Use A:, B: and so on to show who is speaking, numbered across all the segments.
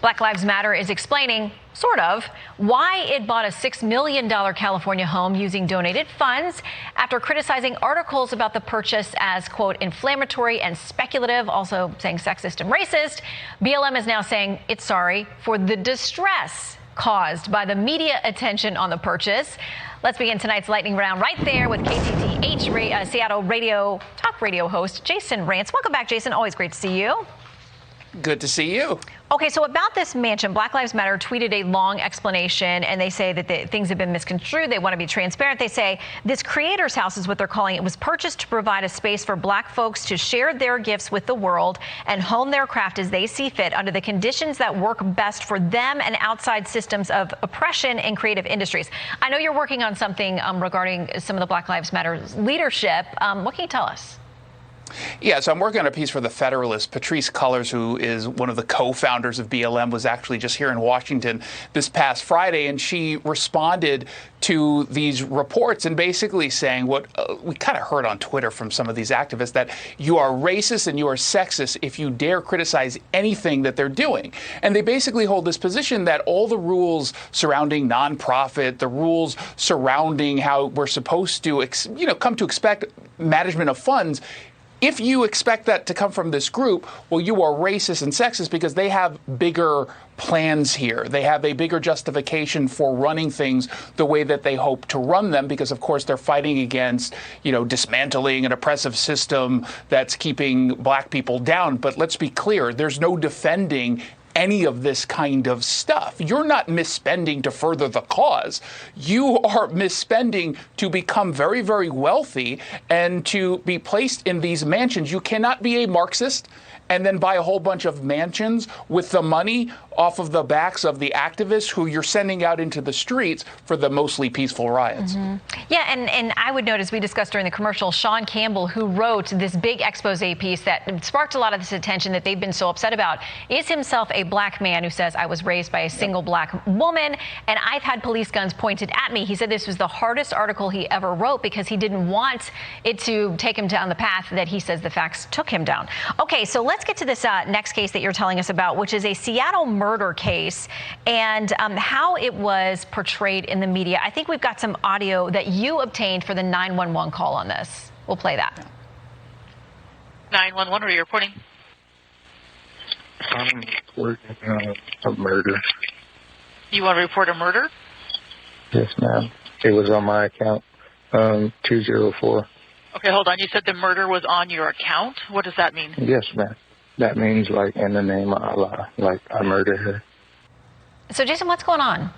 A: Black Lives Matter is explaining, sort of, why it bought a $6 million California home using donated funds after criticizing articles about the purchase as, quote, inflammatory and speculative, also saying sexist and racist. BLM is now saying it's sorry for the distress caused by the media attention on the purchase. Let's begin tonight's lightning round right there with KTTH Seattle talk radio host Jason Rantz. Welcome back, Jason. Always great to see you.
B: Good to see you.
A: Okay, so about this mansion, Black Lives Matter tweeted a long explanation, and they say that things have been misconstrued. They want to be transparent. They say this creator's house is what they're calling it, was purchased to provide a space for Black folks to share their gifts with the world and hone their craft as they see fit under the conditions that work best for them and outside systems of oppression in creative industries. I know you're working on something regarding some of the Black Lives Matter leadership. What can you tell us?
B: Yeah, so I'm working on a piece for The Federalist. Patrice Cullors, who is one of the co-founders of BLM, was actually just here in Washington this past Friday, and she responded to these reports and basically saying what we kind of heard on Twitter from some of these activists, that you are racist and you are sexist if you dare criticize anything that they're doing. And they basically hold this position that all the rules surrounding nonprofit, the rules surrounding how we're supposed to, come to expect management of funds, if you expect that to come from this group, well, you are racist and sexist because they have bigger plans here. They have a bigger justification for running things the way that they hope to run them because, of course, they're fighting against, dismantling an oppressive system that's keeping Black people down. But let's be clear, there's no defending any of this kind of stuff. You're not misspending to further the cause. You are misspending to become very, very wealthy and to be placed in these mansions. You cannot be a Marxist and then buy a whole bunch of mansions with the money off of the backs of the activists who you're sending out into the streets for the mostly peaceful riots.
A: Mm-hmm. Yeah, and I would note, as we discussed during the commercial, Sean Campbell, who wrote this big expose piece that sparked a lot of this attention that they've been so upset about, is himself a Black man who says, I was raised by a single Black woman, and I've had police guns pointed at me. He said this was the hardest article he ever wrote because he didn't want it to take him down the path that he says the facts took him down. Okay, so let's get to this next case that you're telling us about, which is a Seattle murder case and how it was portrayed in the media. I think we've got some audio that you obtained for the 911 call on this. We'll play that.
C: 911, are you reporting?
D: I'm working a murder.
C: You want to report a murder?
D: Yes, ma'am. It was on my account, 204.
C: Okay, hold on. You said the murder was on your account? What does that mean?
D: Yes, ma'am. That means, like, in the name of Allah, like, I murdered her.
A: So, Jason, what's going on?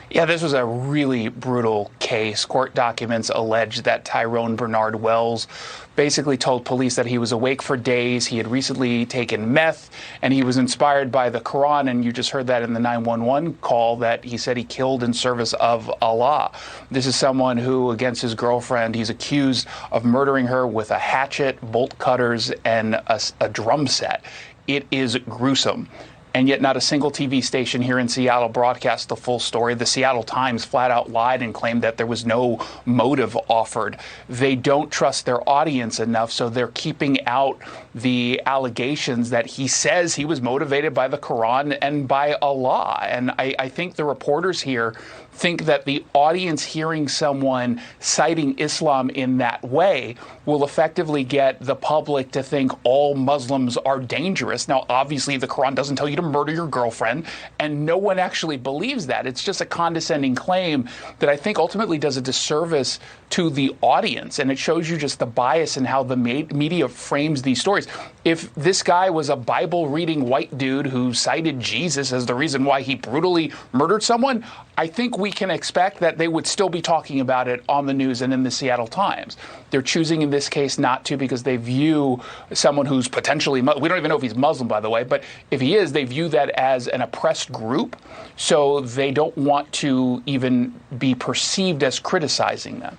B: Yeah, this was a really brutal case. Court documents allege that Tyrone Bernard Wells basically told police that he was awake for days. He had recently taken meth, and he was inspired by the Quran. And you just heard that in the 911 call that he said he killed in service of Allah. This is someone who, against his girlfriend, he's accused of murdering her with a hatchet, bolt cutters, and a drum set. It is gruesome. And yet not a single TV station here in Seattle broadcast the full story. The Seattle Times flat out lied and claimed that there was no motive offered. They don't trust their audience enough, so they're keeping out the allegations that he says he was motivated by the Quran and by Allah. And I think the reporters here think that the audience hearing someone citing Islam in that way will effectively get the public to think all Muslims are dangerous. Now, obviously, the Quran doesn't tell you to murder your girlfriend, and no one actually believes that. It's just a condescending claim that I think ultimately does a disservice to the audience, and it shows you just the bias in how the media frames these stories. If this guy was a Bible-reading white dude who cited Jesus as the reason why he brutally murdered someone, I think we can expect that they would still be talking about it on the news and in the Seattle Times. They're choosing in this case not to because they view someone who's potentially, we don't even know if he's Muslim, by the way, but if he is, they view that as an oppressed group, so they don't want to even be perceived as criticizing them.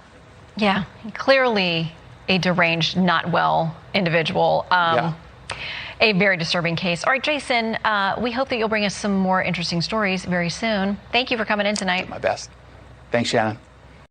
A: Yeah, clearly a deranged, not well individual. A very disturbing case. All right, Jason, we hope that you'll bring us some more interesting stories very soon. Thank you for coming in tonight.
B: My best. Thanks, Shannon.